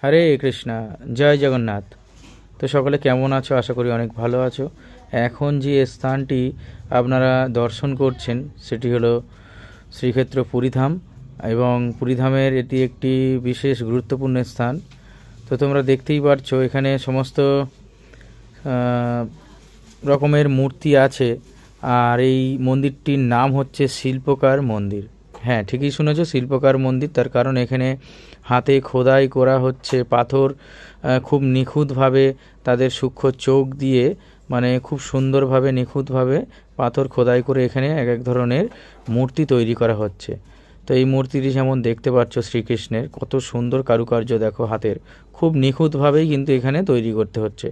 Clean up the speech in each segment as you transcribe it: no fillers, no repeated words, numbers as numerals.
হরে কৃষ্ণা, জয় জগন্নাথ। তো সকলে কেমন আছো? আশা করি অনেক ভালো আছো। এখন যে স্থানটি আপনারা দর্শন করছেন সেটি হলো শ্রীক্ষেত্র পুরীধাম, এবং পুরীধামের এটি একটি বিশেষ গুরুত্বপূর্ণ স্থান। তো তোমরা দেখতেই পারছো এখানে সমস্ত রকমের মূর্তি আছে, আর এই মন্দিরটির নাম হচ্ছে শিল্পকার মন্দির। হ্যাঁ, ঠিকই শুনেছ, শিল্পকার মন্দির। তার কারণ এখানে হাতে খোদাই করা হচ্ছে পাথর, খুব নিখুঁতভাবে তাদের সূক্ষ্ম চোখ দিয়ে, মানে খুব সুন্দরভাবে নিখুঁতভাবে পাথর খোদাই করে এখানে এক এক ধরনের মূর্তি তৈরি করা হচ্ছে। তো এই মূর্তিটি যেমন দেখতে পাচ্ছ শ্রীকৃষ্ণের, কত সুন্দর কারুকার্য দেখো, হাতের খুব নিখুঁতভাবেই কিন্তু এখানে তৈরি করতে হচ্ছে।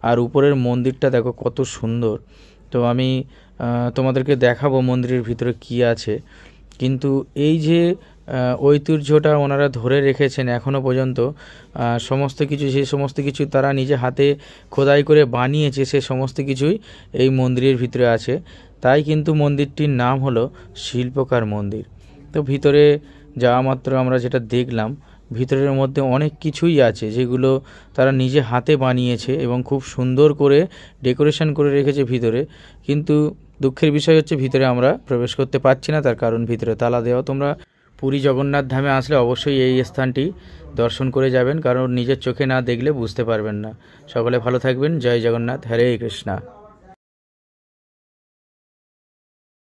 আর উপরের মন্দিরটা দেখো কত সুন্দর। তো আমি তোমাদেরকে দেখাবো মন্দিরের ভিতরে কি আছে, কিন্তু এই যে ঐতিহ্যটা ওনারা ধরে রেখেছেন এখনও পর্যন্ত, সমস্ত কিছু, যে সমস্ত কিছু তারা নিজে হাতে খোদাই করে বানিয়েছে, সে সমস্ত কিছুই এই মন্দিরের ভিতরে আছে। তাই কিন্তু মন্দিরটির নাম হলো শিল্পকার মন্দির। তো ভিতরে যাওয়া মাত্র আমরা যেটা দেখলাম, ভিতরের মধ্যে অনেক কিছুই আছে যেগুলো তারা নিজে হাতে বানিয়েছে এবং খুব সুন্দর করে ডেকোরেশন করে রেখেছে ভিতরে। কিন্তু দুঃখের বিষয় হচ্ছে ভিতরে আমরা প্রবেশ করতে পারছি না, তার কারণ ভিতরে তালা দেওয়া। তোমরা পুরী জগন্নাথ ধামে আসলে অবশ্যই এই স্থানটি দর্শন করে যাবেন, কারণ নিজের চোখে না দেখলে বুঝতে পারবেন না। সকলে ভালো থাকবেন। জয় জগন্নাথ, হরে কৃষ্ণা।